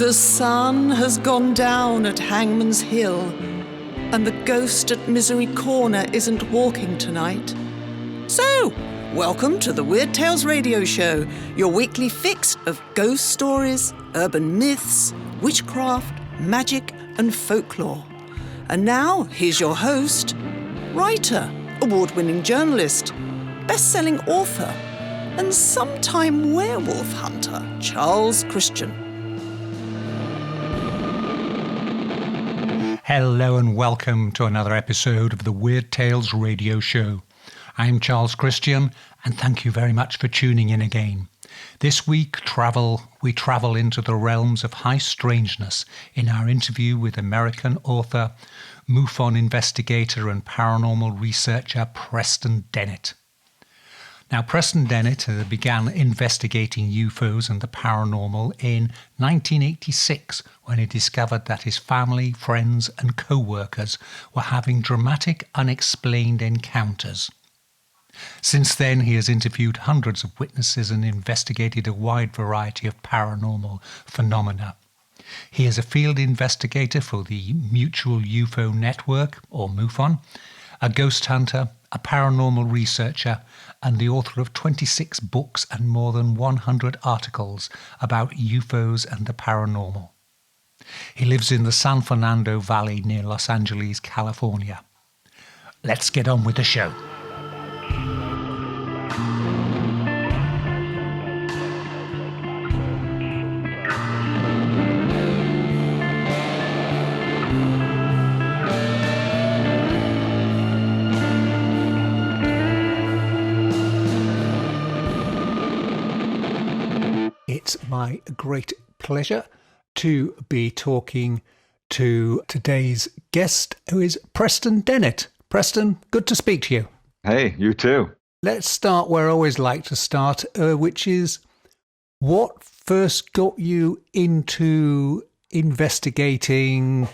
The sun has gone down at Hangman's Hill, and the ghost at Misery Corner isn't walking tonight. So, welcome to the Weird Tales Radio Show, your weekly fix of ghost stories, urban myths, witchcraft, magic, and folklore. And now, here's your host, writer, award-winning journalist, best-selling author, and sometime werewolf hunter, Charles Christian. Hello and welcome to another episode of the Weird Tales Radio Show. I'm Charles Christian, and thank you very much for tuning in again. This week, we travel into the realms of high strangeness in our interview with American author, MUFON investigator and paranormal researcher Preston Dennett. Now, Preston Dennett began investigating UFOs and the paranormal in 1986 when he discovered that his family, friends and co-workers were having dramatic, unexplained encounters. Since then, he has interviewed hundreds of witnesses and investigated a wide variety of paranormal phenomena. He is a field investigator for the Mutual UFO Network, or MUFON, a ghost hunter, a paranormal researcher, and the author of 26 books and more than 100 articles about UFOs and the paranormal. He lives in the San Fernando Valley near Los Angeles, California. Let's get on with the show. It's my great pleasure to be talking to today's guest, who is Preston Dennett. Preston, good to speak to you. Hey, you too. Let's start where I always like to start, which is what first got you into investigating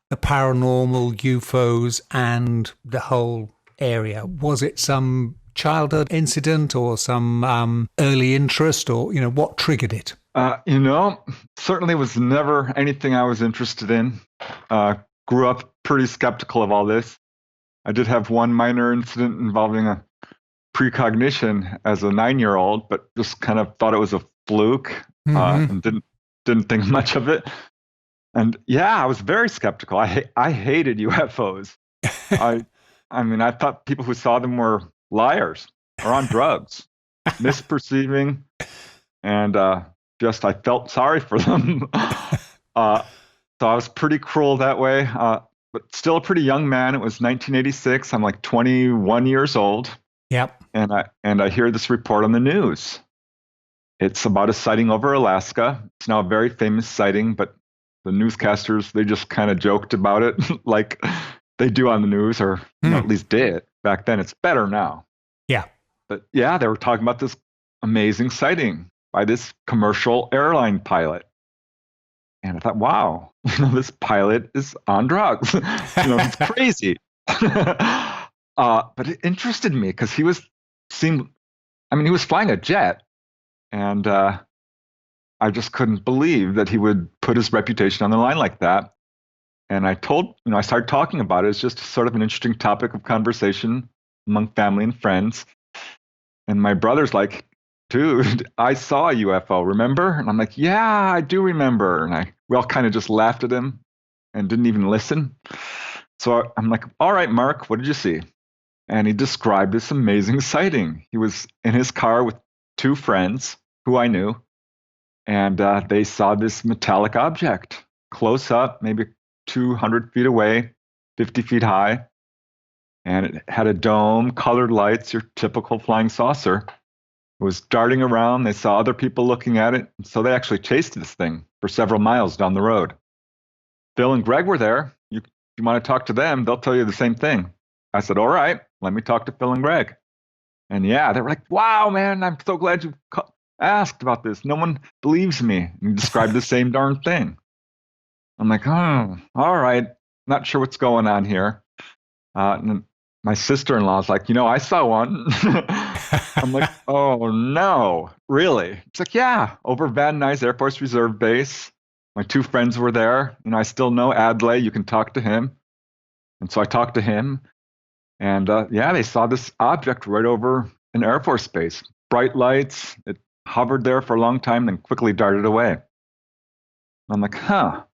the paranormal, UFOs, and the whole area? Was it some childhood incident or some early interest, or what triggered it? Certainly was never anything I was interested in. Grew up pretty skeptical of all this. I did have one minor incident involving a precognition as a 9-year-old, but just kind of thought it was a fluke and didn't think much of it. And yeah, I was very skeptical. I hated UFOs. I thought people who saw them were liars or on drugs, misperceiving, and I felt sorry for them. So I was pretty cruel that way, but still a pretty young man. It was 1986. I'm like 21 years old. Yep. And I hear this report on the news. It's about a sighting over Alaska. It's now a very famous sighting, but the newscasters, they just kind of joked about it like they do on the news, or at least did back then. It's better now. Yeah. But yeah, they were talking about this amazing sighting by this commercial airline pilot. And I thought, wow, this pilot is on drugs. It's crazy. But it interested me because he was flying a jet. And I just couldn't believe that he would put his reputation on the line like that. And I started talking about it. It's just sort of an interesting topic of conversation among family and friends. And my brother's like, dude, I saw a UFO, remember? And I'm like, yeah, I do remember. And we all kind of just laughed at him and didn't even listen. So I'm like, all right, Mark, what did you see? And he described this amazing sighting. He was in his car with 2 friends who I knew, and they saw this metallic object close up, maybe 200 feet away, 50 feet high. And it had a dome, colored lights, your typical flying saucer. It was darting around. They saw other people looking at it. So they actually chased this thing for several miles down the road. Phil and Greg were there. You want to talk to them, they'll tell you the same thing. I said, all right, let me talk to Phil and Greg. And yeah, they were like, wow, man, I'm so glad you asked about this. No one believes me. And he described the same darn thing. I'm like, oh, all right. Not sure what's going on here. And my sister-in-law's like, I saw one. I'm like, oh, no, really? It's like, yeah, over Van Nuys Air Force Reserve Base. My two friends were there. I still know Adlai. You can talk to him. And so I talked to him. And they saw this object right over an Air Force base. Bright lights. It hovered there for a long time, then quickly darted away. I'm like, huh.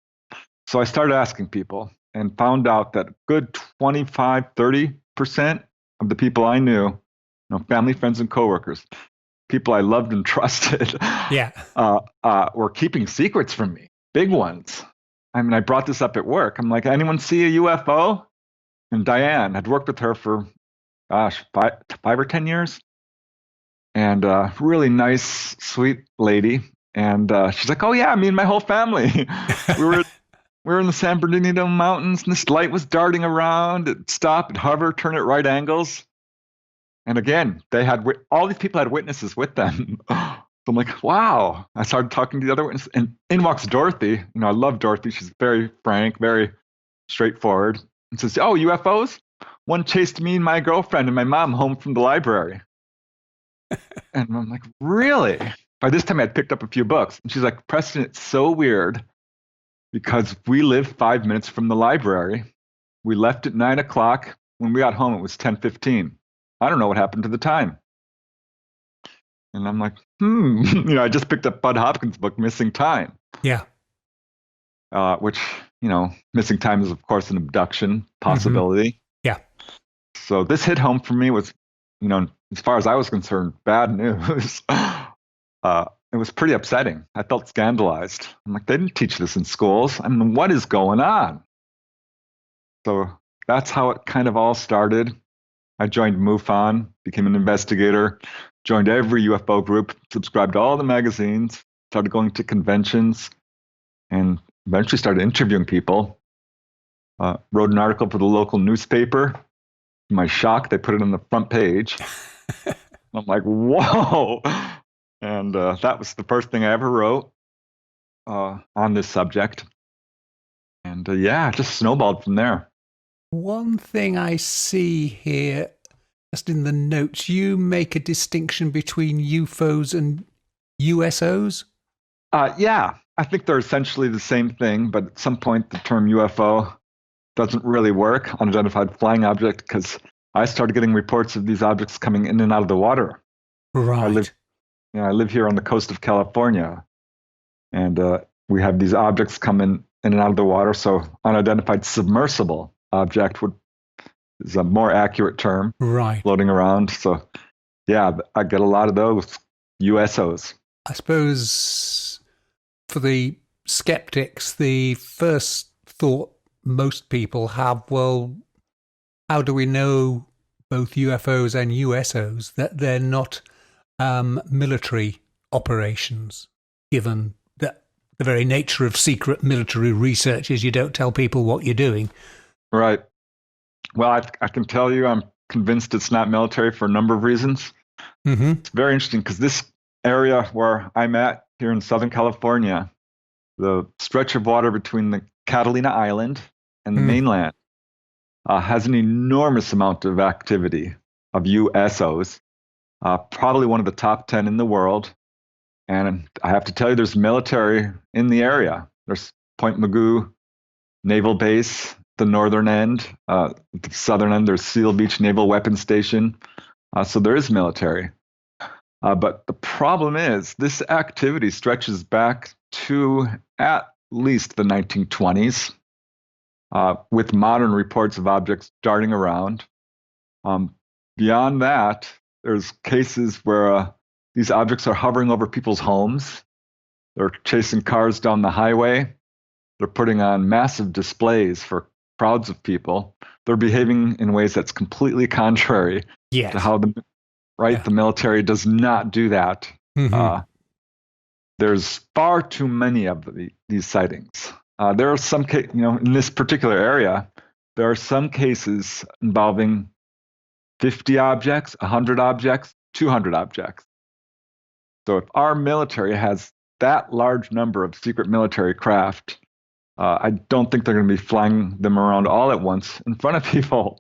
So I started asking people and found out that a good 25, 30% of the people I knew, family, friends, and coworkers, people I loved and trusted, were keeping secrets from me, big ones. I mean, I brought this up at work. I'm like, anyone see a UFO? And Diane had worked with her for, 5 or 10 years. And really nice, sweet lady. And she's like, oh, yeah, me and my whole family. we were in the San Bernardino Mountains, and this light was darting around. It'd stop, it'd hover, turn at right angles. And again, all these people had witnesses with them. So I'm like, wow. I started talking to the other witnesses. And in walks Dorothy. I love Dorothy. She's very frank, very straightforward. And says, oh, UFOs? One chased me and my girlfriend and my mom home from the library. And I'm like, really? By this time, I'd picked up a few books. And she's like, Preston, it's so weird because we live 5 minutes from the library. We left at 9 o'clock. When we got home, it was 10:15. I don't know what happened to the time. And I'm like, I just picked up Bud Hopkins' book, Missing Time. Yeah. Which, missing time is, of course, an abduction possibility. Mm-hmm. Yeah. So this hit home for me was, as far as I was concerned, bad news. It was pretty upsetting. I felt scandalized. I'm like, they didn't teach this in schools. I mean, what is going on? So that's how it kind of all started. I joined MUFON, became an investigator, joined every UFO group, subscribed to all the magazines, started going to conventions, and eventually started interviewing people. Wrote an article for the local newspaper. To my shock, they put it on the front page. I'm like, whoa. And that was the first thing I ever wrote on this subject. And it just snowballed from there. One thing I see here, just in the notes, you make a distinction between UFOs and USOs? I think they're essentially the same thing, but at some point the term UFO doesn't really work, unidentified flying object, because I started getting reports of these objects coming in and out of the water. Right. I live here on the coast of California, and we have these objects coming in and out of the water. So unidentified submersible object is a more accurate term. Right. Floating around. So I get a lot of those USOs. I suppose for the skeptics, the first thought most people have, well, how do we know both UFOs and USOs that they're not military operations, given that the very nature of secret military research is you don't tell people what you're doing? Right. Well, I can tell you I'm convinced it's not military for a number of reasons. Mm-hmm. It's very interesting because this area where I'm at here in Southern California, the stretch of water between the Catalina Island and the mainland has an enormous amount of activity of USOs, probably one of the top 10 in the world. And I have to tell you, there's military in the area. There's Point Mugu Naval Base, the northern end. The southern end, there's Seal Beach Naval Weapons Station. So there is military. But the problem is this activity stretches back to at least the 1920s, with modern reports of objects darting around. Beyond that, there's cases where these objects are hovering over people's homes. They're chasing cars down the highway. They're putting on massive displays for crowds of people. They're behaving in ways that's completely contrary to how the military does not do that. Mm-hmm. There's far too many of these sightings. There are some, in this particular area, there are some cases involving 50 objects, 100 objects, 200 objects. So if our military has that large number of secret military craft, I don't think they're going to be flying them around all at once in front of people.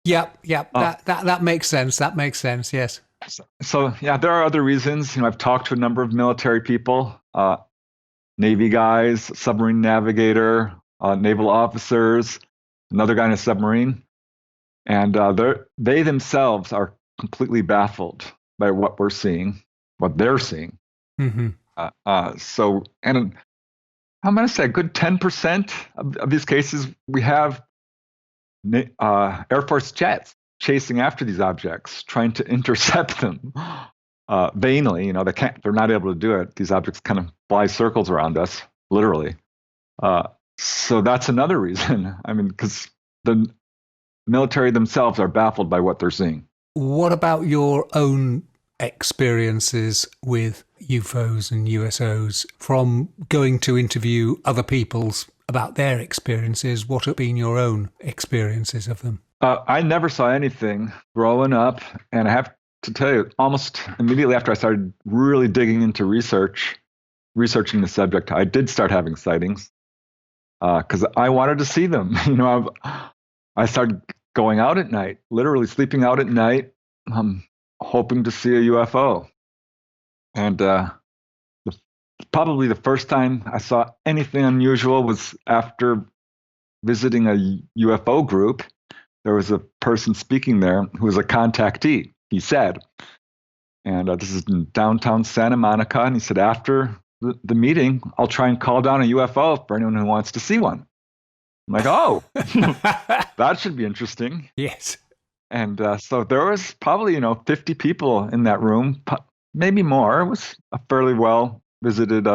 Yep. That makes sense. That makes sense. Yes. So there are other reasons. I've talked to a number of military people. Navy guys, submarine navigator, naval officers, another guy in a submarine. And they themselves are completely baffled by what we're seeing, what they're seeing. Mm-hmm. So, and I'm going to say a good 10% of these cases, we have Air Force jets chasing after these objects, trying to intercept them vainly. They're not able to do it. These objects kind of fly circles around us, literally. So that's another reason. I mean, because the military themselves are baffled by what they're seeing. What about your own experiences with UFOs and USOs from going to interview other people's about their experiences? What have been your own experiences of them? I never saw anything growing up, and I have to tell you, almost immediately after I started really digging into researching the subject, I did start having sightings because I wanted to see them. I started going out at night, literally sleeping out at night, hoping to see a UFO. And probably the first time I saw anything unusual was after visiting a UFO group. There was a person speaking there who was a contactee, he said. And this is in downtown Santa Monica. And he said, after the meeting, I'll try and call down a UFO for anyone who wants to see one. I'm like, oh, that should be interesting. Yes. And so there was probably, 50 people in that room, maybe more. It was a fairly well-visited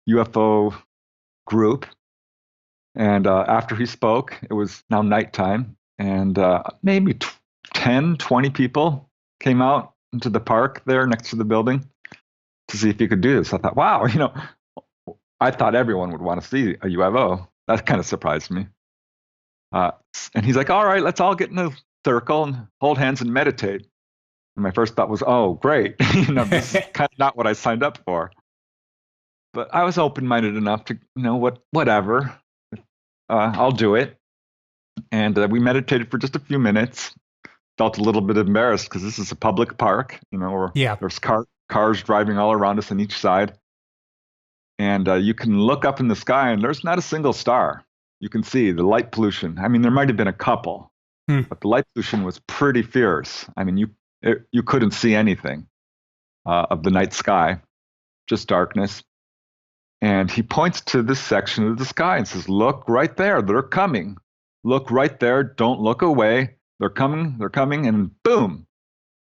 UFO group. And after he spoke, it was now nighttime, and maybe 10, 20 people came out into the park there next to the building to see if he could do this. I thought, wow, I thought everyone would want to see a UFO. That kind of surprised me. And he's like, all right, let's all get in a circle and hold hands and meditate. And my first thought was, oh, great. This is kind of not what I signed up for. But I was open-minded enough to, whatever. I'll do it. And we meditated for just a few minutes. Felt a little bit embarrassed because this is a public park, where there's cars driving all around us on each side. And you can look up in the sky and there's not a single star. You can see the light pollution. I mean, there might have been a couple, but the light pollution was pretty fierce. I mean, you couldn't see anything of the night sky, just darkness. And he points to this section of the sky and says, look right there, they're coming. Look right there, don't look away. They're coming, and boom.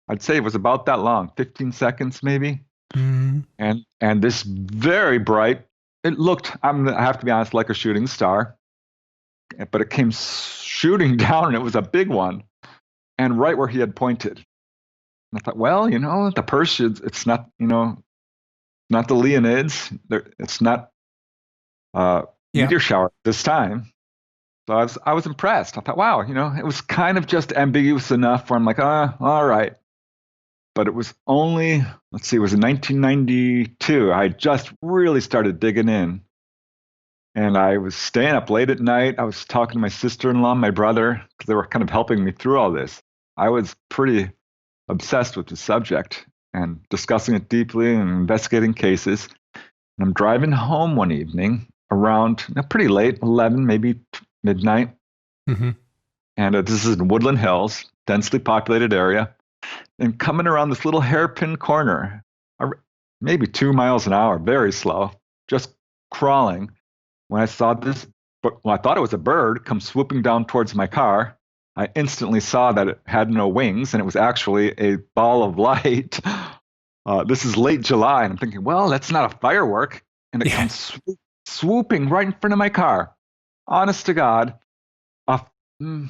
I'd say it was about that long, 15 seconds maybe. Mm-hmm. And this very bright, it looked, I have to be honest, like a shooting star. But it came shooting down, and it was a big one. And right where he had pointed. And I thought, well, the Perseus, it's not, not the Leonids. It's not meteor shower this time. So I was impressed. I thought, wow, it was kind of just ambiguous enough where I'm like, all right. But it was only, it was in 1992. I just really started digging in. And I was staying up late at night. I was talking to my sister-in-law, my brother, because they were kind of helping me through all this. I was pretty obsessed with the subject and discussing it deeply and investigating cases. And I'm driving home one evening around pretty late, 11, maybe midnight. Mm-hmm. And this is in Woodland Hills, densely populated area. And coming around this little hairpin corner, maybe 2 miles an hour, very slow, just crawling. When I saw this, I thought it was a bird come swooping down towards my car. I instantly saw that it had no wings, and it was actually a ball of light. This is late July, and I'm thinking, well, that's not a firework. And it comes swooping right in front of my car. Honest to God,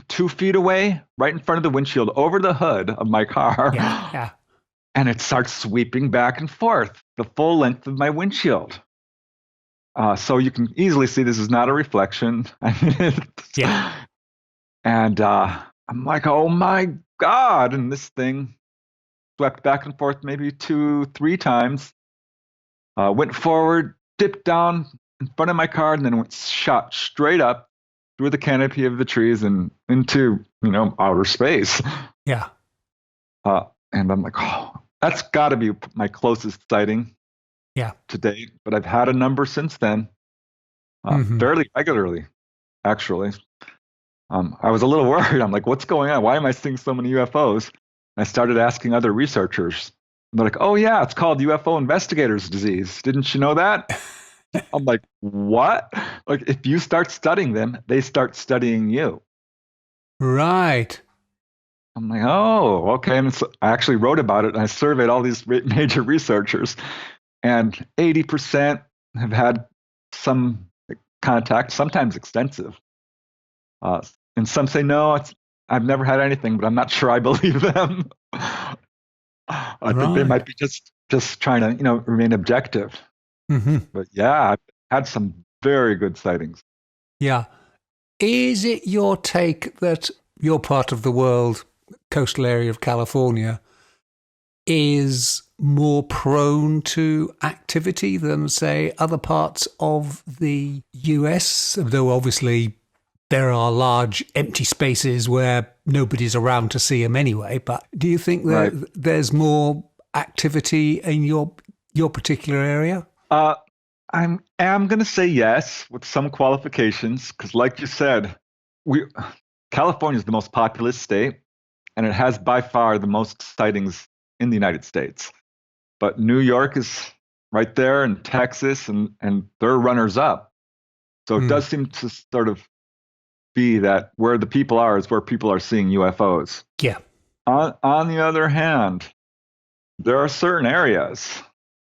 2 feet away, right in front of the windshield, over the hood of my car. Yeah. And it starts sweeping back and forth the full length of my windshield. So you can easily see this is not a reflection. And I'm like, oh my God. And this thing swept back and forth maybe 2-3 times, went forward, dipped down in front of my car, and then went shot straight up through the canopy of the trees and into, outer space. Yeah. And I'm like, oh, that's got to be my closest sighting Yeah. to date, but I've had a number since then, Hmm. fairly regularly, actually. I was a little worried. I'm like, what's going on? Why am I seeing so many UFOs? I started asking other researchers. And they're like, oh, yeah, it's called UFO investigator's disease. Didn't you know that? I'm like, what? Like, if you start studying them, they start studying you. Right. I'm like, oh, okay. And so I actually wrote about it and I surveyed all these major researchers, and 80% have had some contact, sometimes extensive. Uh, and some say, no, I've never had anything, but I'm not sure I believe them. I think they Right. might be just trying to, remain objective. Hmm. But yeah, I've had some very good sightings. Yeah. Is it your take that your part of the world, coastal area of California, is more prone to activity than, say, other parts of the US? Though obviously there are large empty spaces where nobody's around to see them anyway. But do you think Right. that there's more activity in your particular area? Uh, am going to say yes with some qualifications because, like you said, we California is the most populous state, and it has by far the most sightings in the United States. But New York is right there, and Texas, and they're runners up. So it Mm. does seem to sort of be that where the people are is where people are seeing UFOs. Yeah. On the other hand, there are certain areas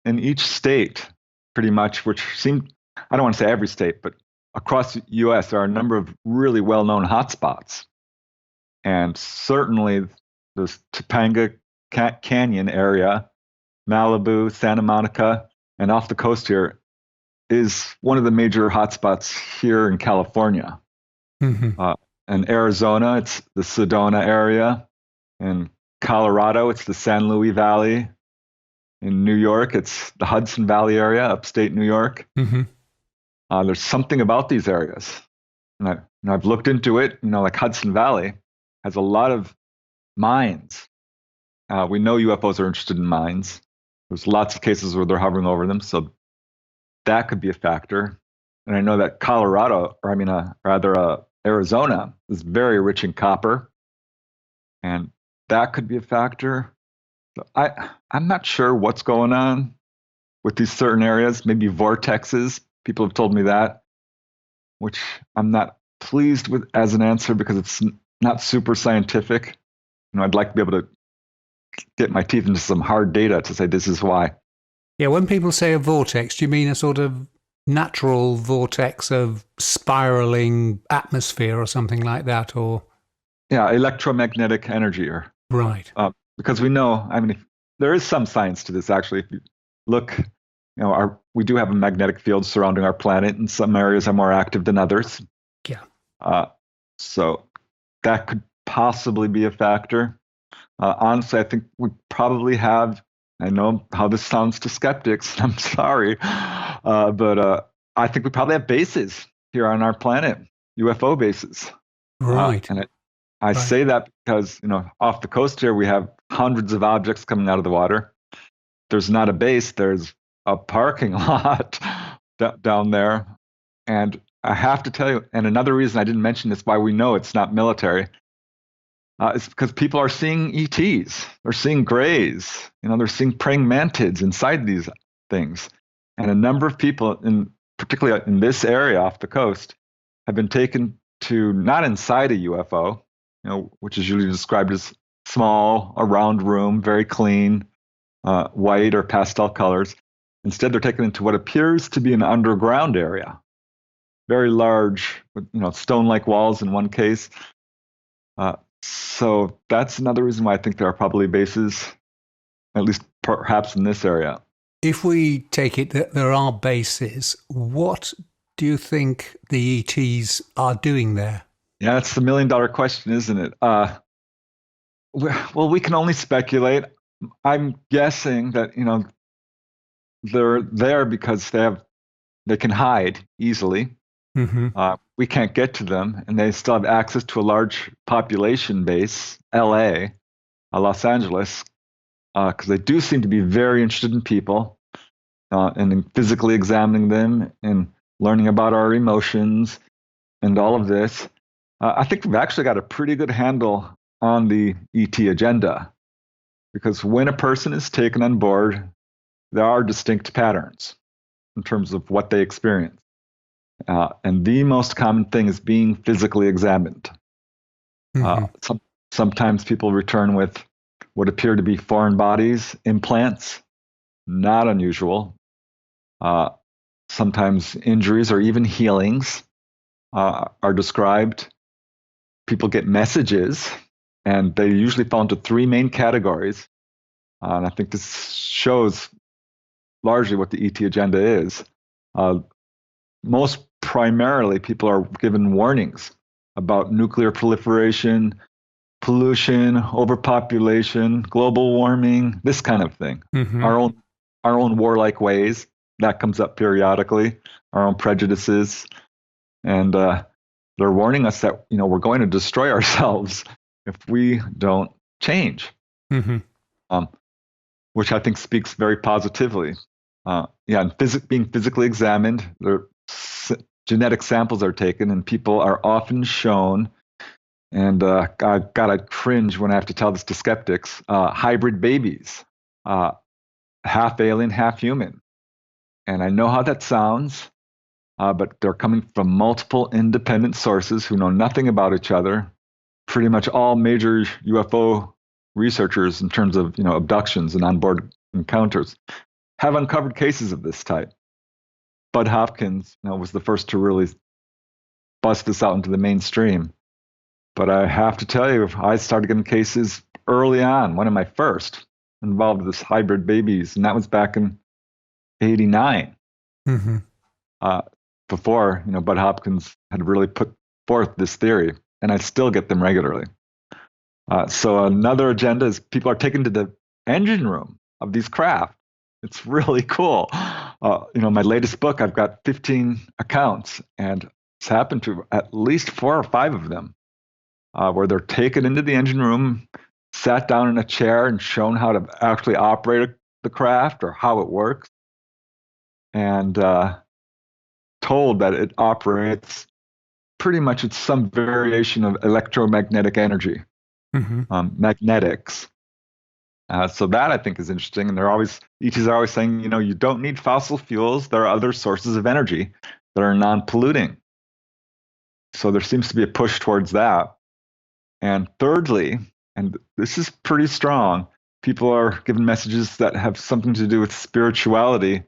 in each state, pretty much, which seem, I don't want to say every state, but across the US, there are a number of really well known hotspots. And certainly the Topanga Canyon area, Malibu, Santa Monica, and off the coast here is one of the major hotspots here in California. Hmm. Uh, in Arizona, it's the Sedona area. In Colorado, it's the San Luis Valley. In New York, it's the Hudson Valley area, upstate New York. Hmm. There's something about these areas. And I've looked into it, like Hudson Valley has a lot of mines. We know UFOs are interested in mines. There's lots of cases where they're hovering over them, so that could be a factor. And I know that Colorado, or I mean, Arizona, is very rich in copper, and that could be a factor. So I'm not sure what's going on with these certain areas. Maybe vortexes. People have told me that, which I'm not pleased with as an answer because it's not super scientific. I'd like to be able to get my teeth into some hard data to say this is why. Yeah, when people say a vortex, do you mean a sort of natural vortex of spiraling atmosphere or something like that? Or Yeah, electromagnetic energy, or right? because we know. I mean, there is some science to this actually. If you look, we do have a magnetic field surrounding our planet, and some areas are more active than others. Yeah. Uh, so that could possibly be a factor. Honestly, I think we probably have. I know how this sounds to skeptics. I'm sorry, but I think we probably have bases here on our planet, UFO bases. Right. And I Right. say that because off the coast here we have hundreds of objects coming out of the water. There's not a base. There's a parking lot down there, and I have to tell you. And another reason I didn't mention this, why we know it's not military. It's because people are seeing ETs. They're seeing grays. They're seeing praying mantids inside these things. And a number of people, particularly in this area off the coast, have been taken to not inside a UFO, which is usually described as small, a round room, very clean, white or pastel colors. Instead, they're taken into what appears to be an underground area, very large, with stone-like walls in one case. So that's another reason why I think there are probably bases, at least perhaps in this area. If we take it that there are bases, what do you think the ETs are doing there? Yeah, that's the $1 million question, isn't it? Well, we can only speculate. I'm guessing that they're there because they can hide easily. Hmm. We can't get to them, and they still have access to a large population base, LA, Los Angeles, because they do seem to be very interested in people. and in physically examining them and learning about our emotions and all of this, I think we've actually got a pretty good handle on the ET agenda. Because when a person is taken on board, there are distinct patterns in terms of what they experience. And the most common thing is being physically examined. Sometimes people return with what appear to be foreign bodies, implants, not unusual. Sometimes injuries or even healings are described. People get messages, and they usually fall into three main categories. And I think this shows largely what the ET agenda is. Most primarily, people are given warnings about nuclear proliferation, pollution, overpopulation, global warming, this kind of thing. Our own warlike ways, that comes up periodically, our own prejudices. And they're warning us that, we're going to destroy ourselves if we don't change. Which I think speaks very positively. And being physically examined, genetic samples are taken, and people are often shown, and God, I cringe when I have to tell this to skeptics, hybrid babies, half alien, half human. And I know how that sounds, but they're coming from multiple independent sources who know nothing about each other. Pretty much all major UFO researchers in terms of abductions and onboard encounters have uncovered cases of this type. Bud Hopkins was the first to really bust this out into the mainstream. But I have to tell you, I started getting cases early on. One of my first involved this hybrid babies, and that was back in '89. Before Bud Hopkins had really put forth this theory, and I still get them regularly. So another agenda is people are taken to the engine room of these craft. It's really cool. My latest book, I've got 15 accounts, and it's happened to at least 4 or 5 of them, where they're taken into the engine room, sat down in a chair, and shown how to actually operate the craft or how it works, and told that it operates pretty much it's some variation of electromagnetic energy. Magnetics. So that I think is interesting. And ETs are always saying, you don't need fossil fuels. There are other sources of energy that are non-polluting. So there seems to be a push towards that. And thirdly, and this is pretty strong, people are given messages that have something to do with spirituality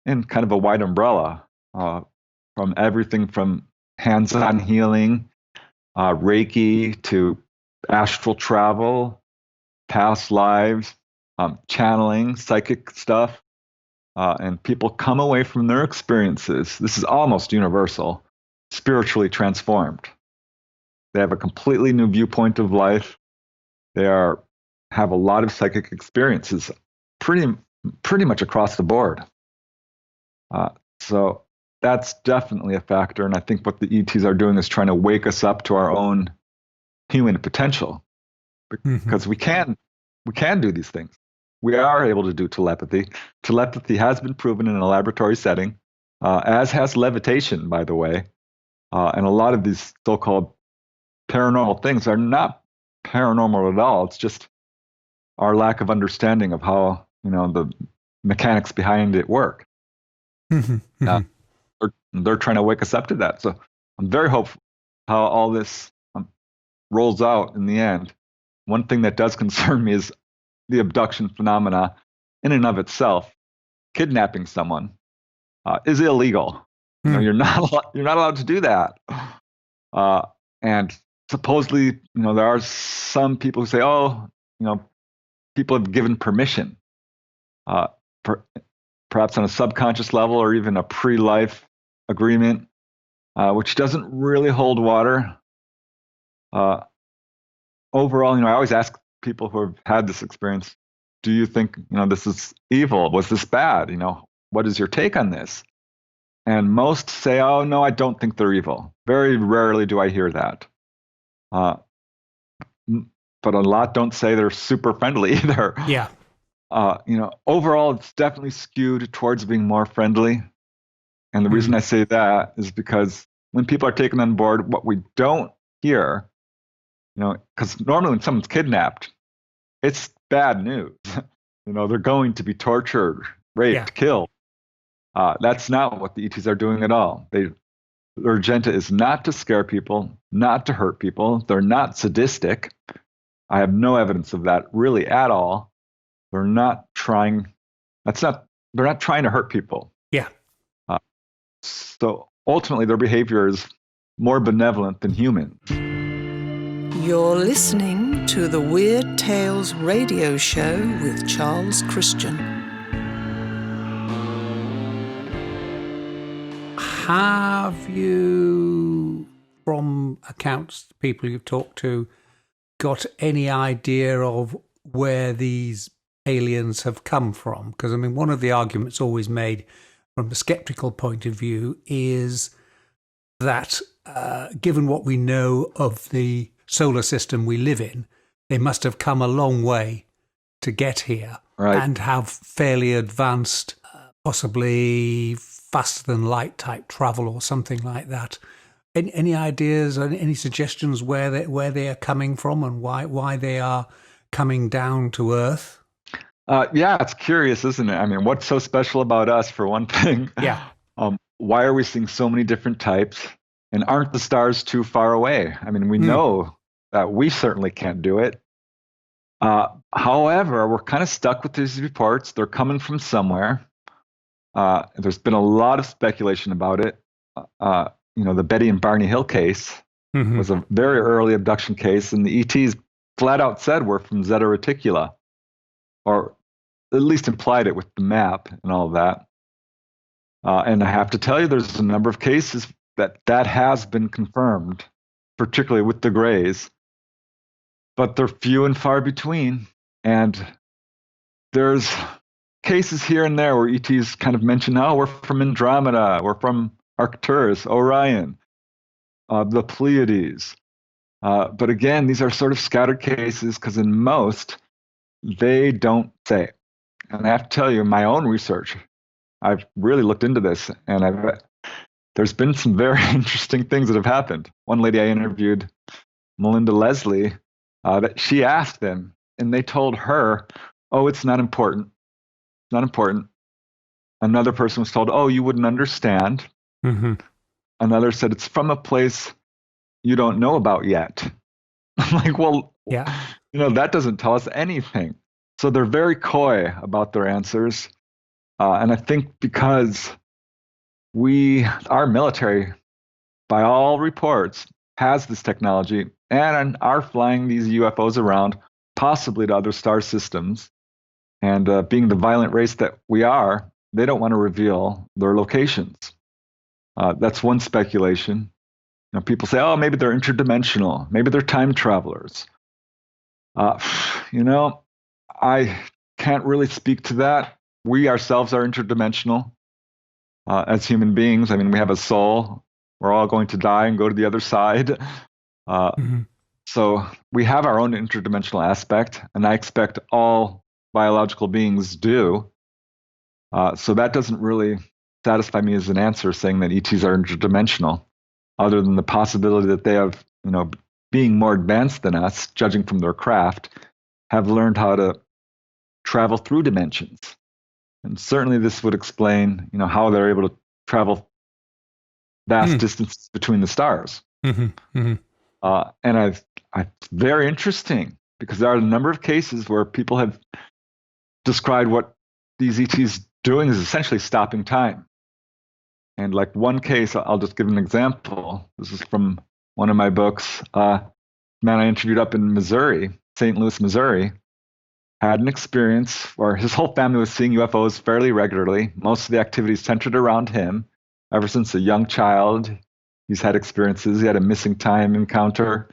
in kind of a wide umbrella, from everything from hands-on healing, Reiki, to astral travel, past lives, channeling, psychic stuff. And people come away from their experiences, this is almost universal, spiritually transformed. They have a completely new viewpoint of life. They have a lot of psychic experiences pretty much across the board. So that's definitely a factor. And I think what the ETs are doing is trying to wake us up to our own human potential, because we can do these things. We are able to do telepathy. Telepathy has been proven in a laboratory setting, as has levitation, by the way. And a lot of these so-called paranormal things are not paranormal at all. It's just our lack of understanding of how the mechanics behind it work. They're trying to wake us up to that. So I'm very hopeful how all this rolls out in the end. One thing that does concern me is the abduction phenomena in and of itself. Kidnapping someone is illegal. You're not allowed to do that. And supposedly, there are some people who say, people have given permission, perhaps on a subconscious level or even a pre-life agreement, which doesn't really hold water. Overall, I always ask people who have had this experience, do you think, this is evil? Was this bad? What is your take on this? And most say, oh, no, I don't think they're evil. Very rarely do I hear that. But a lot don't say they're super friendly either. Yeah. Overall, it's definitely skewed towards being more friendly. And the reason I say that is because when people are taken on board, what we don't hear, because normally when someone's kidnapped, it's bad news. They're going to be tortured, raped, killed. That's not what the ETs are doing at all. Their agenda is not to scare people, not to hurt people. They're not sadistic. I have no evidence of that really at all. They're not trying. They're not trying to hurt people. Yeah. So ultimately, their behavior is more benevolent than human. You're listening to the Weird Tales radio show with Charles Christian. Have you, from accounts, people you've talked to, got any idea of where these aliens have come from? Because, one of the arguments always made from a skeptical point of view is that given what we know of the solar system we live in, they must have come a long way to get here, right, and have fairly advanced, possibly faster than light type travel or something like that. Any ideas or any suggestions where they are coming from and why they are coming down to Earth? Yeah, it's curious, isn't it? What's so special about us, for one thing? Yeah. Why are we seeing so many different types? And aren't the stars too far away? We know that we certainly can't do it. However, we're kind of stuck with these reports. They're coming from somewhere. There's been a lot of speculation about it. The Betty and Barney Hill case was a very early abduction case, and the ETs flat out said we're from Zeta Reticula, or at least implied it with the map and all of that. And I have to tell you, there's a number of cases that has been confirmed, particularly with the Greys, but they're few and far between. And there's cases here and there where ETs kind of mention, oh, we're from Andromeda, we're from Arcturus, Orion, the Pleiades. But again, these are sort of scattered cases because in most, they don't say. And I have to tell you, my own research, I've really looked into this, and there's been some very interesting things that have happened. One lady I interviewed, Melinda Leslie, that she asked them, and they told her, oh, it's not important. Not important. Another person was told, oh, you wouldn't understand. Another said, it's from a place you don't know about yet. I'm like, well, yeah, that doesn't tell us anything. So they're very coy about their answers. And I think because our military, by all reports, has this technology and are flying these UFOs around, possibly to other star systems. And being the violent race that we are, they don't want to reveal their locations. That's one speculation. People say, oh, maybe they're interdimensional. Maybe they're time travelers. I can't really speak to that. We ourselves are interdimensional as human beings. We have a soul. We're all going to die and go to the other side. So we have our own interdimensional aspect, and I expect all biological beings do. So that doesn't really satisfy me as an answer, saying that ETs are interdimensional, other than the possibility that they have, being more advanced than us, judging from their craft, have learned how to travel through dimensions. And certainly this would explain, how they're able to travel vast distances between the stars. And it's very interesting, because there are a number of cases where people have described what these ETs doing is essentially stopping time. And like one case, I'll just give an example. This is from one of my books. Man I interviewed up in Missouri, St. Louis, Missouri, had an experience where his whole family was seeing UFOs fairly regularly. Most of the activities centered around him. Ever since a young child, he's had experiences. He had a missing time encounter.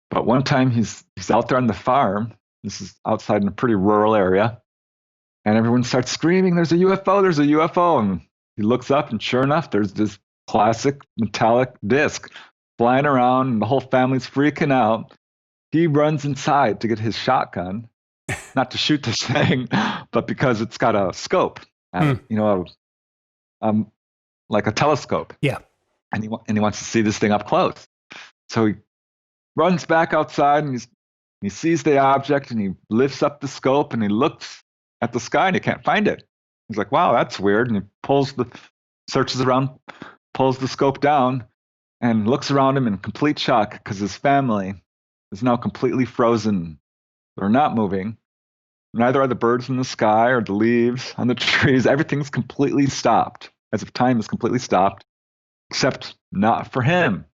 But one time he's out there on the farm. This is outside in a pretty rural area. And everyone starts screaming, there's a UFO, there's a UFO. And he looks up, and sure enough, there's this classic metallic disc flying around, and the whole family's freaking out. He runs inside to get his shotgun, not to shoot this thing, but because it's got a scope, like a telescope. Yeah. And he wants to see this thing up close. So he runs back outside and he sees the object and he lifts up the scope and he looks at the sky and he can't find it. He's like, wow, that's weird. And he searches around, pulls the scope down and looks around him in complete shock because his family is now completely frozen. They're not moving. Neither are the birds in the sky or the leaves on the trees. Everything's completely stopped, as if time is completely stopped, except not for him.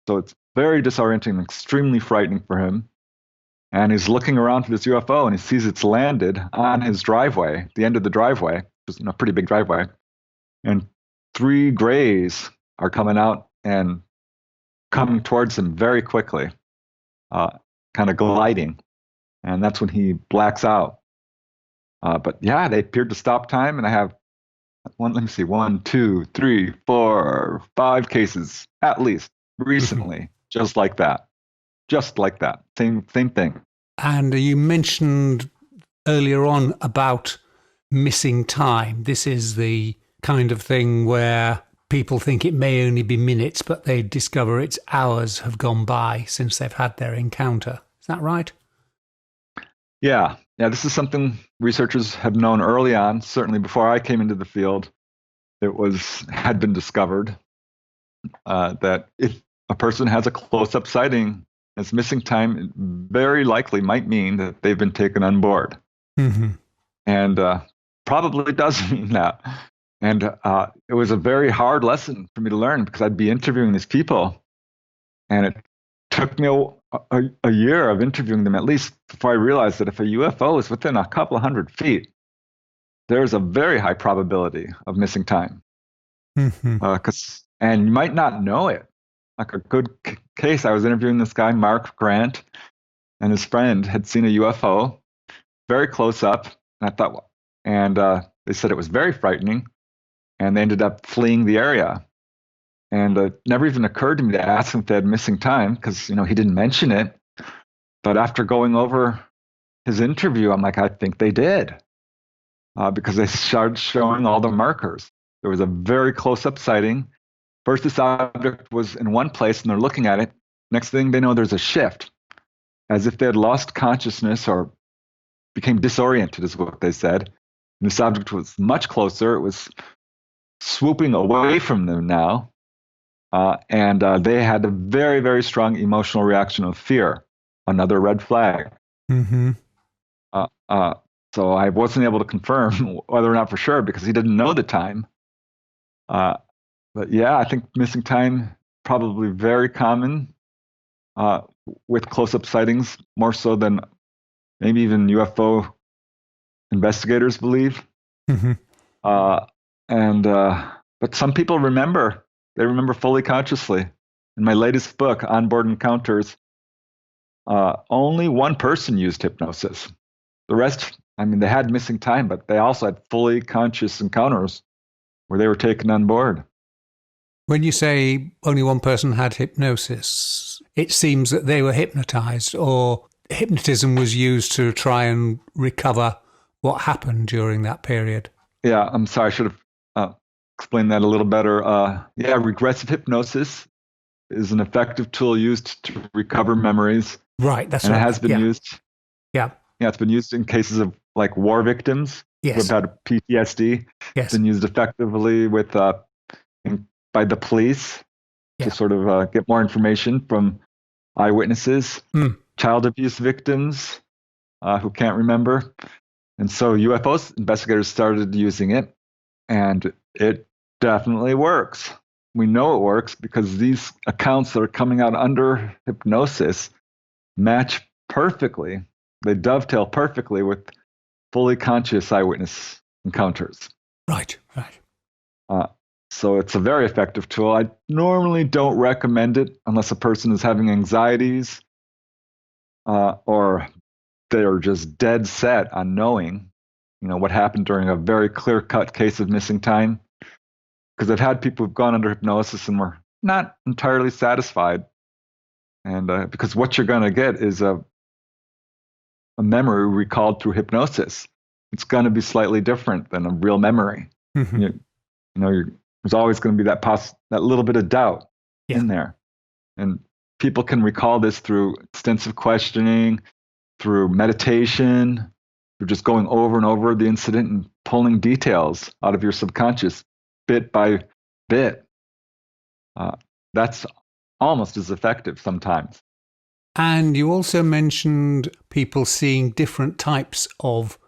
So it's very disorienting and extremely frightening for him. And he's looking around for this UFO and he sees it's landed on his driveway, the end of the driveway, which is a pretty big driveway. And 3 grays are coming out and coming towards him very quickly, kind of gliding. And that's when he blacks out. But yeah, they appeared to stop time. And I have 1, 2, 3, 4, 5 cases, at least, recently, just like that. Just like that. Same thing. And you mentioned earlier on about missing time. This is the kind of thing where people think it may only be minutes, but they discover it's hours have gone by since they've had their encounter. Is that right? Yeah. This is something researchers have known early on, certainly before I came into the field. It had been discovered that if a person has a close-up sighting as missing time, it very likely might mean that they've been taken on board. Mm-hmm. And probably does mean that. And it was a very hard lesson for me to learn because I'd be interviewing these people, and it took me a year of interviewing them at least before I realized that if a UFO is within a couple of 100 feet, there's a very high probability of missing time. Mm-hmm. And you might not know it. Like a good case, I was interviewing this guy, Mark Grant, and his friend had seen a UFO very close up. And I thought, they said it was very frightening, and they ended up fleeing the area. And it never even occurred to me to ask him if they had missing time because, he didn't mention it. But after going over his interview, I'm like, I think they did because they started showing all the markers. There was a very close-up sighting. First, this object was in one place, and they're looking at it. Next thing they know, there's a shift, as if they had lost consciousness or became disoriented, is what they said. And this object was much closer. It was swooping away from them now. And they had a very, very strong emotional reaction of fear, another red flag. Mm-hmm. So I wasn't able to confirm whether or not for sure because he didn't know the time. But yeah, I think missing time probably very common with close-up sightings, more so than maybe even UFO investigators believe. Mm-hmm. But some people remember. They remember fully consciously. In my latest book, Onboard Encounters, only one person used hypnosis. The rest, they had missing time, but they also had fully conscious encounters where they were taken on board. When you say only one person had hypnosis, it seems that they were hypnotized, or hypnotism was used to try and recover what happened during that period. Yeah, I'm sorry, I should have explained that a little better. Regressive hypnosis is an effective tool used to recover memories. Right, that's and right. It has been used. Yeah. Yeah, it's been used in cases of like war victims who have had PTSD. Yes. It's been used effectively by the police to sort of get more information from eyewitnesses, child abuse victims who can't remember. And so UFO investigators started using it, and it definitely works. We know it works because these accounts that are coming out under hypnosis match perfectly. They dovetail perfectly with fully conscious eyewitness encounters. Right. So it's a very effective tool. I normally don't recommend it unless a person is having anxieties or they are just dead set on knowing, what happened during a very clear-cut case of missing time. Because I've had people who've gone under hypnosis and were not entirely satisfied. And because what you're going to get is a memory recalled through hypnosis. It's going to be slightly different than a real memory. Mm-hmm. There's always going to be that little bit of doubt Yeah. in there. And people can recall this through extensive questioning, through meditation, through just going over and over the incident and pulling details out of your subconscious bit by bit. That's almost as effective sometimes. And you also mentioned people seeing different types of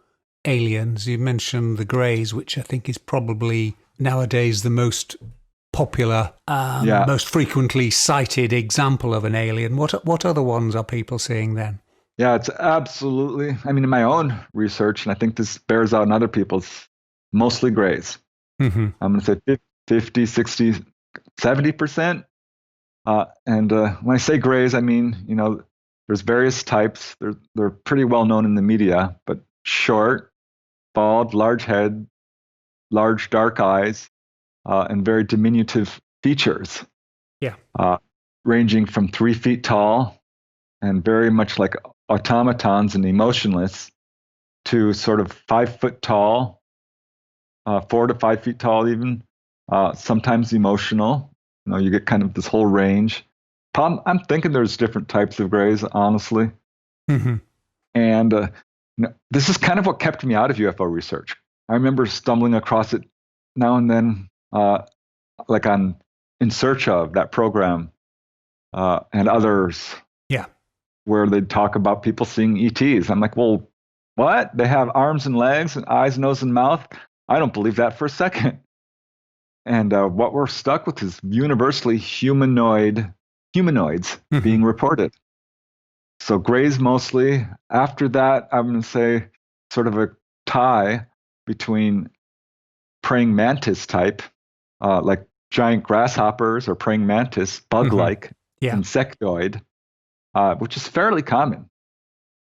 aliens. You mentioned the greys, which I think is probably nowadays the most popular, most frequently cited example of an alien. What other ones are people seeing then? Yeah, it's absolutely, in my own research, and I think this bears out in other people's, mostly grays. Mm-hmm. I'm going to say 50, 60, 70%. And when I say grays, I mean, there's various types. They're pretty well known in the media, but short, bald, large head, large dark eyes, and very diminutive features. Yeah. Ranging from 3 feet tall and very much like automatons and emotionless to sort of 5 foot tall, 4 to 5 feet tall even, sometimes emotional. You get kind of this whole range. I'm thinking there's different types of grays, honestly. Mm-hmm. And this is kind of what kept me out of UFO research. I remember stumbling across it now and then, like on In Search Of, that program, and others. Yeah. Where they'd talk about people seeing ETs. I'm like, well, what? They have arms and legs and eyes, nose, and mouth? I don't believe that for a second. And what we're stuck with is universally humanoids Mm-hmm. being reported. So grays mostly. After that, I'm going to say sort of a tie between praying mantis type, like giant grasshoppers or praying mantis, bug-like, insectoid, which is fairly common.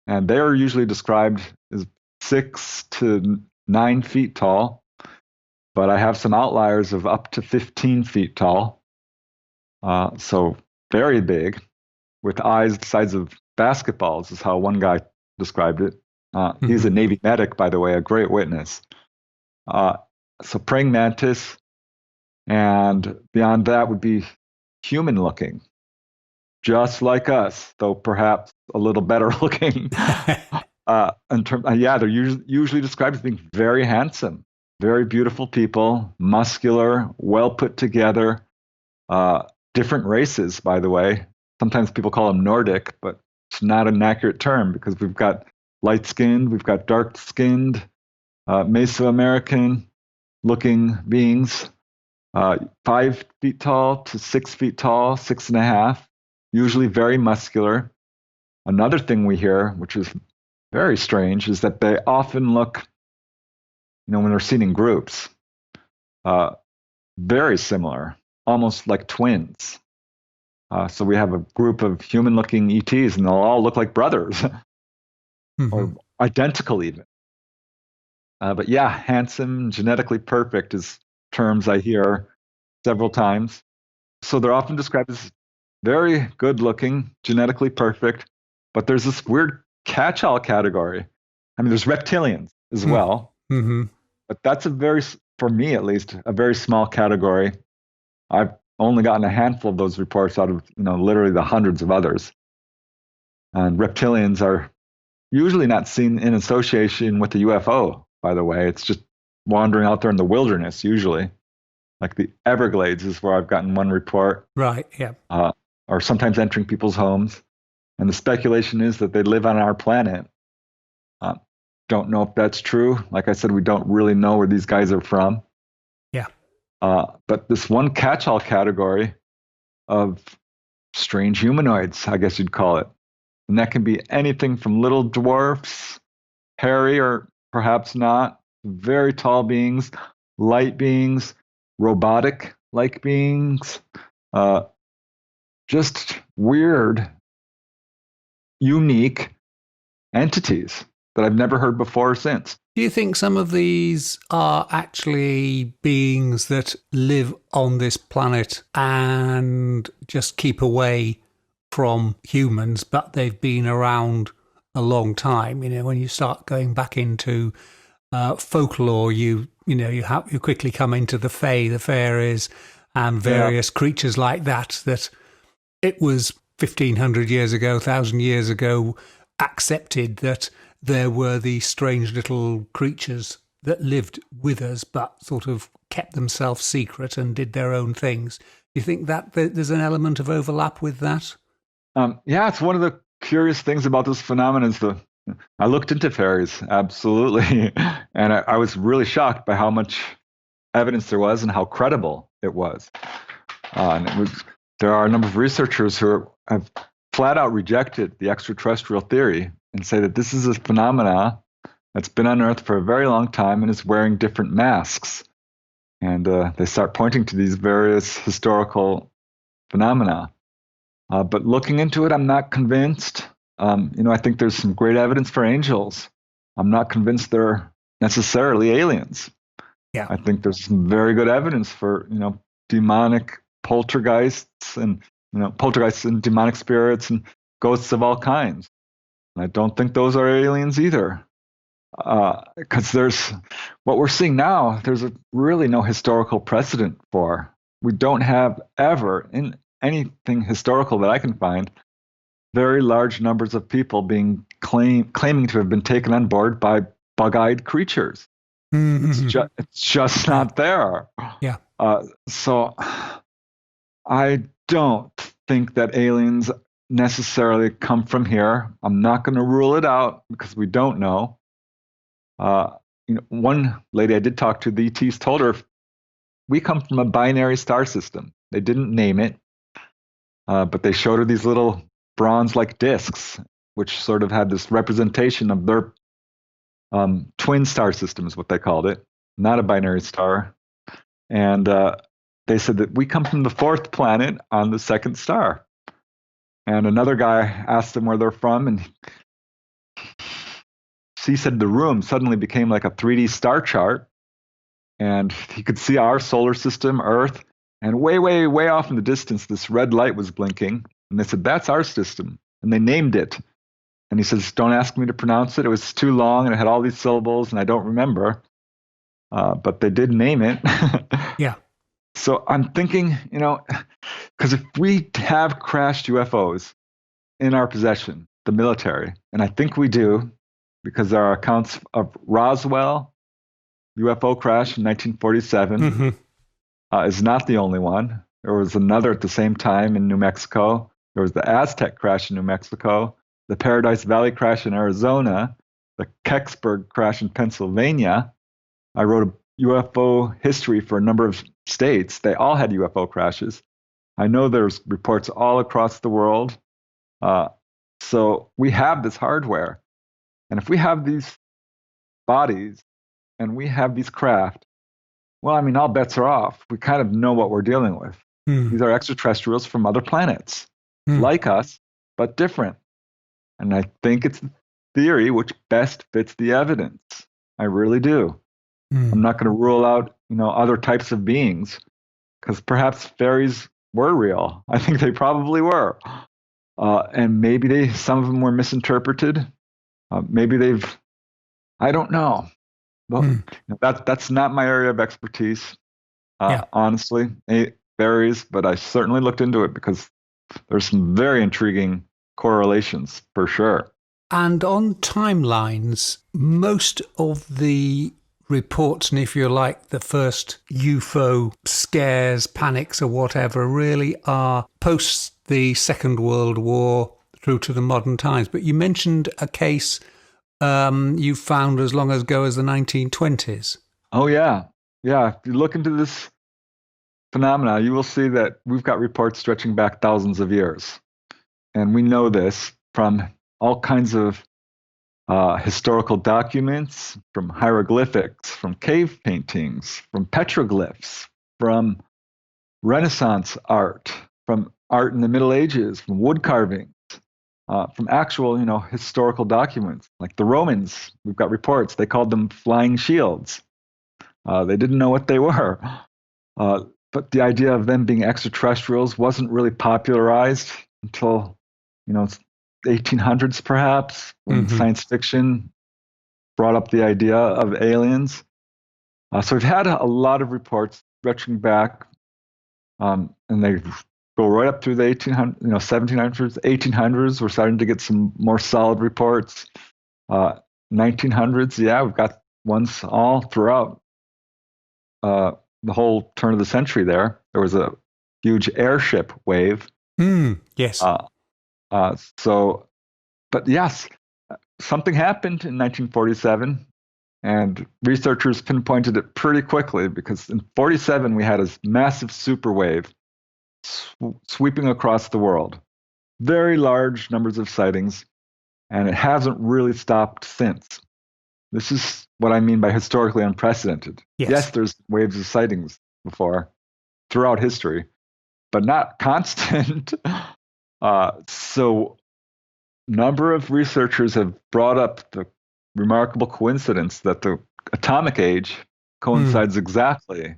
And they are usually described as 6 to 9 feet tall, but I have some outliers of up to 15 feet tall. So very big, with eyes the size of basketballs, is how one guy described it. He's a Navy medic, by the way, a great witness. So praying mantis, and beyond that would be human looking, just like us, though perhaps a little better looking. They're usually described as being very handsome, very beautiful people, muscular, well put together. Different races, by the way. Sometimes people call them Nordic, but it's not an accurate term because we've got light-skinned, we've got dark-skinned, Mesoamerican looking beings, 5 feet tall to 6 feet tall, 6.5, usually very muscular. Another thing we hear, which is very strange, is that they often look, when they're seen in groups, very similar, almost like twins. So we have a group of human-looking ETs, and they'll all look like brothers, or identical even. But yeah, handsome, genetically perfect is terms I hear several times. So they're often described as very good-looking, genetically perfect, but there's this weird catch-all category. There's reptilians as well, but that's for me at least, a very small category. I've only gotten a handful of those reports out of literally the hundreds of others. And reptilians are usually not seen in association with the UFO, by the way. It's just wandering out there in the wilderness, usually. Like the Everglades is where I've gotten one report. Right, yeah. Or sometimes entering people's homes. And the speculation is that they live on our planet. Don't know if that's true. Like I said, we don't really know where these guys are from. Yeah. But this one catch-all category of strange humanoids, I guess you'd call it. And that can be anything from little dwarfs, hairy or perhaps not, very tall beings, light beings, robotic-like beings, just weird, unique entities that I've never heard before or since. Do you think some of these are actually beings that live on this planet and just keep away from humans, but they've been around a long time. When you start going back into folklore, you quickly come into the fae, the fairies, and various creatures like that it was 1,500 years ago, 1,000 years ago, accepted that there were these strange little creatures that lived with us but sort of kept themselves secret and did their own things. Do you think that there's an element of overlap with that? It's one of the curious things about this phenomenon is I looked into fairies, absolutely, and I was really shocked by how much evidence there was and how credible it was. There are a number of researchers who have flat out rejected the extraterrestrial theory and say that this is a phenomena that's been on Earth for a very long time and is wearing different masks. And they start pointing to these various historical phenomena. But looking into it, I'm not convinced. I think there's some great evidence for angels. I'm not convinced they're necessarily aliens. Yeah. I think there's some very good evidence for, demonic poltergeists and, poltergeists and demonic spirits and ghosts of all kinds. And I don't think those are aliens either. Because there's what we're seeing now, there's really no historical precedent for. We don't have ever in anything historical that I can find very large numbers of people being claiming to have been taken on board by bug-eyed creatures. Mm-hmm. It's just not there. Yeah. So I don't think that aliens necessarily come from here. I'm not going to rule it out because we don't know. One lady I did talk to, the ETs told her, we come from a binary star system. They didn't name it, but they showed her these little bronze-like discs, which sort of had this representation of their twin star system is what they called it, not a binary star. And they said that we come from the fourth planet on the second star. And another guy asked them where they're from, and he said the room suddenly became like a 3D star chart, and he could see our solar system, Earth, and way, way, way off in the distance, this red light was blinking. And they said, that's our system. And they named it. And he says, don't ask me to pronounce it. It was too long, and it had all these syllables, and I don't remember. But they did name it. Yeah. So I'm thinking, because if we have crashed UFOs in our possession, the military, and I think we do, because there are accounts of Roswell UFO crash in 1947, Mm-hmm. is not the only one. There was another at the same time in New Mexico. There was the Aztec crash in New Mexico, the Paradise Valley crash in Arizona, the Kecksburg crash in Pennsylvania. I wrote a UFO history for a number of states. They all had UFO crashes. I know there's reports all across the world. So we have this hardware. And if we have these bodies and we have these craft, well, all bets are off. We kind of know what we're dealing with. These are extraterrestrials from other planets, like us, but different. And I think it's the theory which best fits the evidence. I really do. I'm not going to rule out, other types of beings, because perhaps fairies were real. I think they probably were. And maybe some of them were misinterpreted. Maybe I don't know. Well, that's not my area of expertise, honestly. It varies, but I certainly looked into it because there's some very intriguing correlations for sure. And on timelines, most of the reports, and if you like, the first UFO scares, panics or whatever, really are post the Second World War through to the modern times. But you mentioned a case you found as long ago as the 1920s. Oh, yeah. Yeah. If you look into this phenomena, you will see that we've got reports stretching back thousands of years. And we know this from all kinds of historical documents, from hieroglyphics, from cave paintings, from petroglyphs, from Renaissance art, from art in the Middle Ages, from wood carvings, from actual, historical documents. Like the Romans, we've got reports. They called them flying shields. They didn't know what they were. But the idea of them being extraterrestrials wasn't really popularized until, 1800s, perhaps, when Mm-hmm. science fiction brought up the idea of aliens. So we've had a lot of reports stretching back, and they go right up through the 1700s, 1800s. We're starting to get some more solid reports. 1900s, yeah, we've got ones all throughout the whole turn of the century there. There was a huge airship wave. Yes. But yes, something happened in 1947, and researchers pinpointed it pretty quickly because in 47 we had a massive super wave sweeping across the world. Very large numbers of sightings, and it hasn't really stopped since. This is what I mean by historically unprecedented. Yes, there's waves of sightings before throughout history, but not constant. So number of researchers have brought up the remarkable coincidence that the atomic age coincides exactly,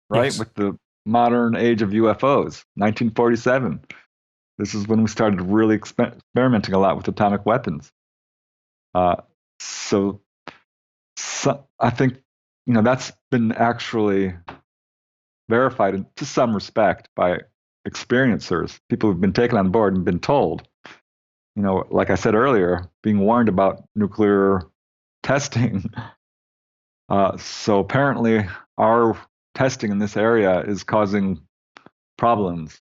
right, with the modern age of UFOs, 1947. This is when we started really experimenting a lot with atomic weapons. So I think, that's been actually verified to some respect by experiencers, people who've been taken on board and been told. Like I said earlier, being warned about nuclear testing. So apparently our testing in this area is causing problems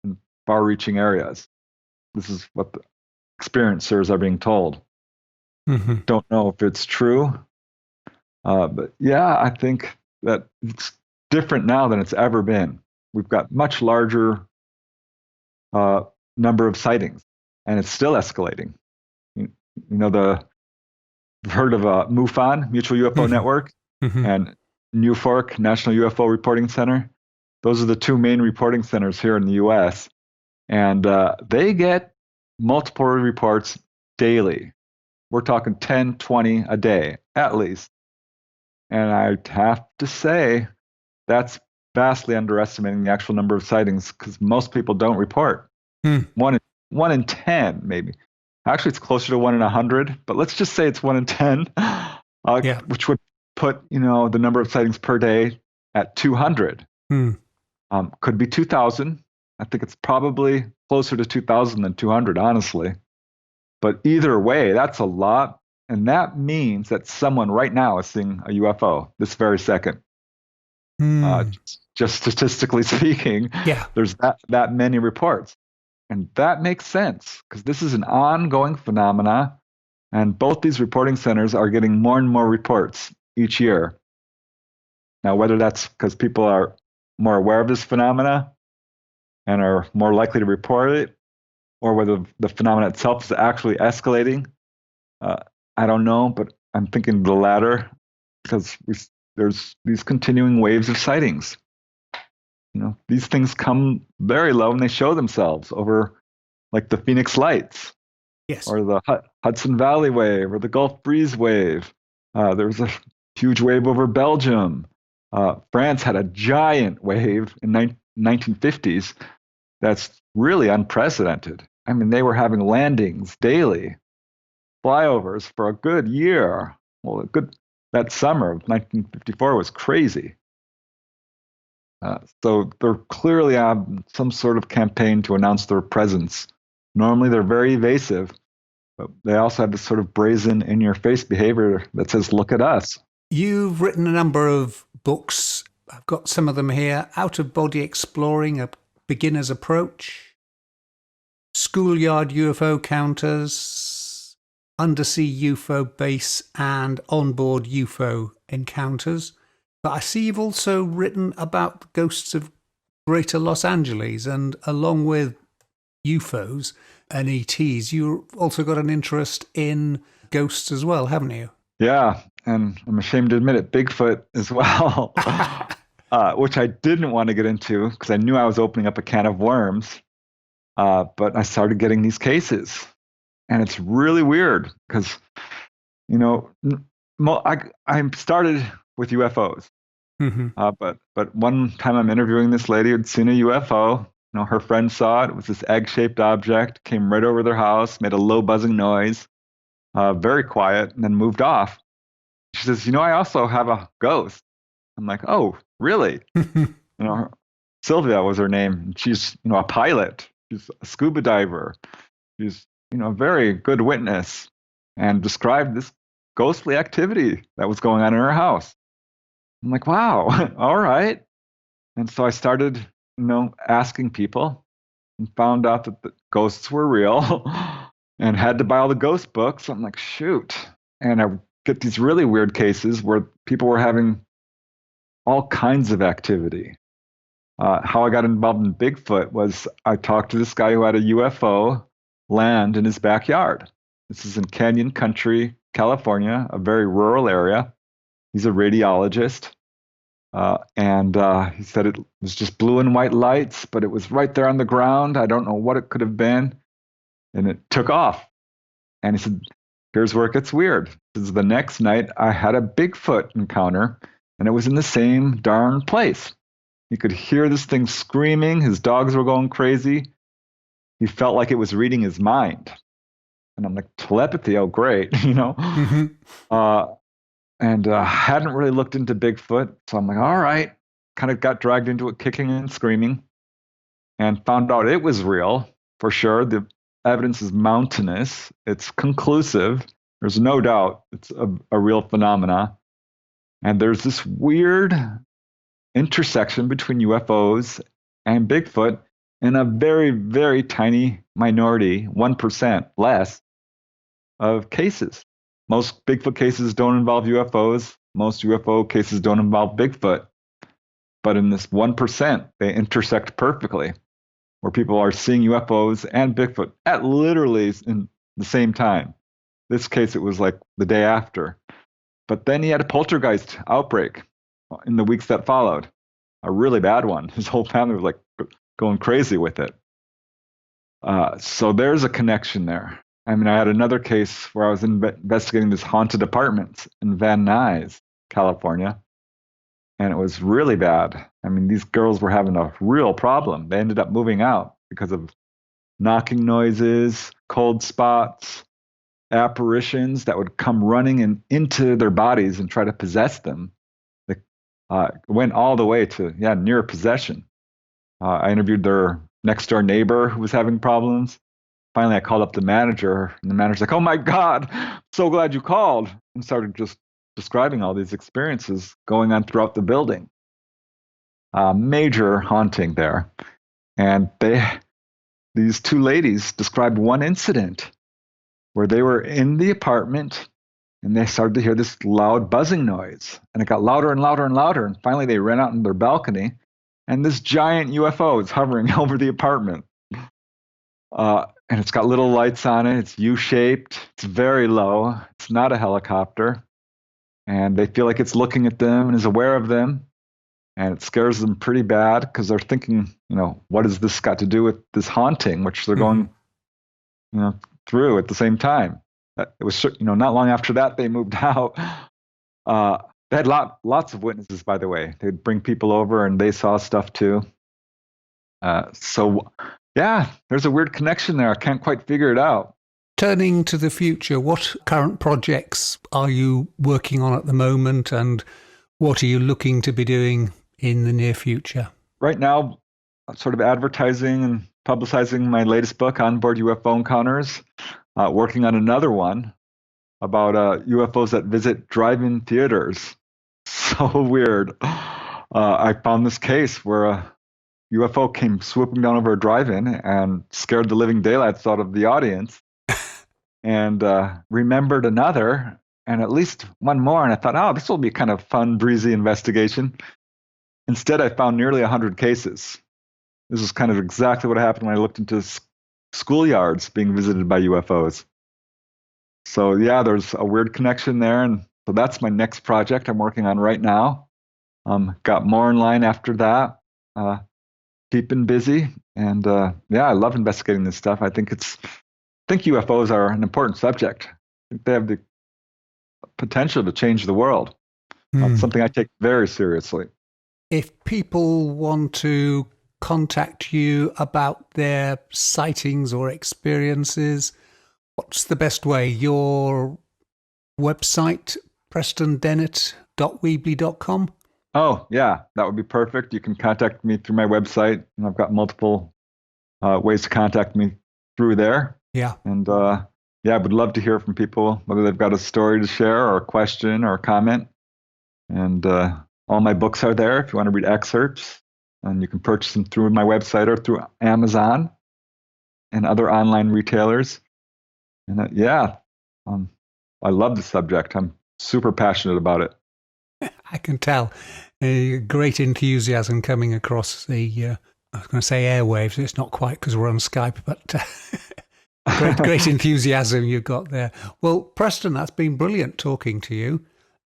in far-reaching areas. This is what the experiencers are being told. Mm-hmm. Don't know if it's true, but yeah, I think that it's different now than it's ever been. We've got much larger number of sightings, and it's still escalating. You've heard of MUFON, Mutual UFO Network, and NUFORC, National UFO Reporting Center. Those are the two main reporting centers here in the U.S., and they get multiple reports daily. We're talking 10, 20 a day, at least. And I have to say, that's vastly underestimating the actual number of sightings because most people don't report. One in 10, maybe. Actually, it's closer to 1 in 100, but let's just say it's 1 in 10, which would put, the number of sightings per day at 200. Could be 2,000. I think it's probably closer to 2,000 than 200, honestly. But either way, that's a lot. And that means that someone right now is seeing a UFO this very second. Just statistically speaking, there's that many reports. And that makes sense because this is an ongoing phenomena. And both these reporting centers are getting more and more reports each year. Now, whether that's because people are more aware of this phenomena and are more likely to report it, or whether the phenomena itself is actually escalating, I don't know, but I'm thinking the latter because there's these continuing waves of sightings. These things come very low and they show themselves over like the Phoenix Lights, or the Hudson Valley wave, or the Gulf Breeze wave. There was a huge wave over Belgium. France had a giant wave in 1950s that's really unprecedented. I mean, they were having landings daily, flyovers for a good year. Well, that summer of 1954 was crazy. So they're clearly on some sort of campaign to announce their presence. Normally they're very evasive, but they also have this sort of brazen, in-your-face behavior that says, look at us. You've written a number of books. I've got some of them here. Out of Body Exploring, A Beginner's Approach, Schoolyard UFO Counters, Undersea UFO Base, and Onboard UFO Encounters. But I see you've also written about the ghosts of Greater Los Angeles, and along with UFOs and ETs, you've also got an interest in ghosts as well, haven't you? Yeah, and I'm ashamed to admit it, Bigfoot as well, which I didn't want to get into because I knew I was opening up a can of worms. But I started getting these cases, and it's really weird because, I started with UFOs. But one time I'm interviewing this lady who'd seen a UFO, Her friend saw it. It was this egg-shaped object, came right over their house, made a low buzzing noise, very quiet, and then moved off. She says, I also have a ghost. I'm like, oh, really? Sylvia was her name. She's, a pilot. She's a scuba diver. She's, a very good witness, and described this ghostly activity that was going on in her house. I'm like, wow, all right. And so I started, asking people, and found out that the ghosts were real and had to buy all the ghost books. I'm like, shoot. And I get these really weird cases where people were having all kinds of activity. How I got involved in Bigfoot was I talked to this guy who had a UFO land in his backyard. This is in Canyon Country, California, a very rural area. He's a radiologist. And he said it was just blue and white lights, but it was right there on the ground. I don't know what it could have been. And it took off. And he said, here's where it gets weird. This is the next night I had a Bigfoot encounter, and it was in the same darn place. He could hear this thing screaming. His dogs were going crazy. He felt like it was reading his mind. And I'm like, telepathy, oh, great, Mm-hmm. And hadn't really looked into Bigfoot. So I'm like, all right. Kind of got dragged into it, kicking and screaming, and found out it was real for sure. The evidence is mountainous. It's conclusive. There's no doubt it's a real phenomena. And there's this weird intersection between UFOs and Bigfoot in a very, very tiny minority, 1% less, of cases. Most Bigfoot cases don't involve UFOs. Most UFO cases don't involve Bigfoot. But in this 1%, they intersect perfectly, where people are seeing UFOs and Bigfoot at literally in the same time. This case, it was like the day after. But then he had a poltergeist outbreak in the weeks that followed, a really bad one. His whole family was like going crazy with it. So there's a connection there. I mean, I had another case where I was investigating this haunted apartments in Van Nuys, California, and it was really bad. I mean, these girls were having a real problem. They ended up moving out because of knocking noises, cold spots, apparitions that would come running into their bodies and try to possess them. They went all the way to, near possession. I interviewed their next door neighbor who was having problems. Finally, I called up the manager, and the manager's like, oh my God, so glad you called, and started just describing all these experiences going on throughout the building. Major haunting there. And these two ladies described one incident where they were in the apartment and they started to hear this loud buzzing noise. And it got louder and louder and louder. And finally, they ran out on their balcony, and this giant UFO is hovering over the apartment. And it's got little lights on it. It's U-shaped. It's very low. It's not a helicopter. And they feel like it's looking at them and is aware of them. And it scares them pretty bad because they're thinking, what has this got to do with this haunting, which they're going, through at the same time. It was, not long after that they moved out. They had lots of witnesses, by the way. They'd bring people over and they saw stuff too. There's a weird connection there. I can't quite figure it out. Turning to the future, what current projects are you working on at the moment, and what are you looking to be doing in the near future? Right now, I'm sort of advertising and publicizing my latest book, Onboard UFO Encounters, working on another one about UFOs that visit drive-in theaters. So weird. I found this case where a UFO came swooping down over a drive-in and scared the living daylights out of the audience, and remembered another, and at least one more. And I thought, this will be kind of fun, breezy investigation. Instead, I found nearly 100 cases. This is kind of exactly what happened when I looked into schoolyards being visited by UFOs. So there's a weird connection there. And so that's my next project I'm working on right now. Got more in line after that. Keeping busy. And I love investigating this stuff. I think UFOs are an important subject. I think they have the potential to change the world. Something I take very seriously. If people want to contact you about their sightings or experiences, what's the best way? Your website, prestondennett.weebly.com? Oh, yeah, that would be perfect. You can contact me through my website, and I've got multiple ways to contact me through there. Yeah. And I would love to hear from people, whether they've got a story to share or a question or a comment. And all my books are there if you want to read excerpts. And you can purchase them through my website or through Amazon and other online retailers. And I love the subject. I'm super passionate about it. I can tell. Great enthusiasm coming across the, I was going to say airwaves. It's not quite because we're on Skype, but great enthusiasm you've got there. Well, Preston, that's been brilliant talking to you.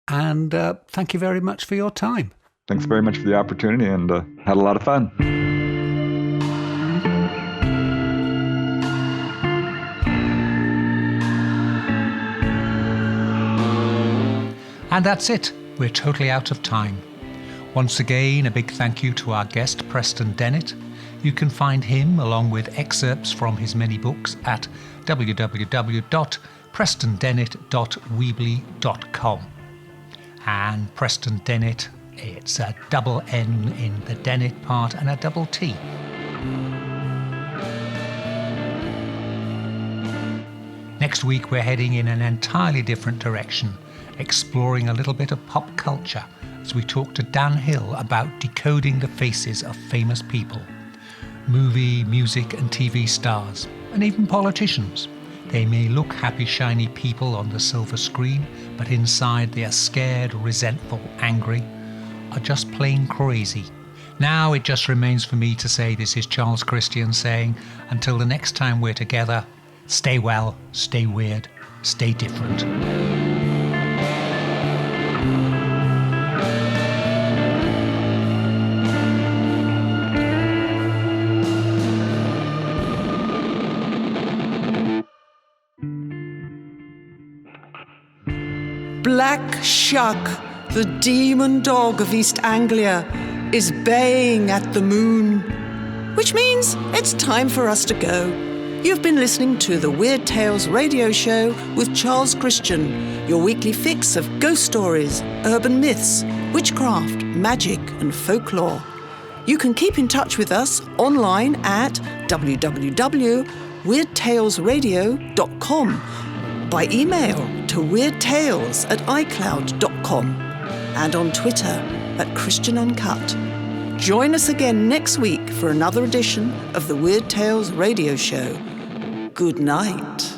And thank you very much for your time. Thanks very much for the opportunity, and had a lot of fun. And that's it. We're totally out of time. Once again, a big thank you to our guest, Preston Dennett. You can find him, along with excerpts from his many books, at www.prestondennett.weebly.com. And Preston Dennett, it's a double N in the Dennett part and a double T. Next week, we're heading in an entirely different direction, exploring a little bit of pop culture as we talk to Dan Hill about decoding the faces of famous people, movie, music and TV stars, and even politicians. They may look happy, shiny people on the silver screen, but inside they are scared, resentful, angry, or just plain crazy. Now it just remains for me to say this is Charles Christian saying, until the next time we're together, stay well, stay weird, stay different. Black Shuck, the demon dog of East Anglia, is baying at the moon, which means it's time for us to go. You've been listening to the Weird Tales radio show with Charles Christian, your weekly fix of ghost stories, urban myths, witchcraft, magic and folklore. You can keep in touch with us online at www.weirdtalesradio.com, by email to weirdtales@icloud.com, and on Twitter @ChristianUncut. Join us again next week for another edition of the Weird Tales radio show. Good night.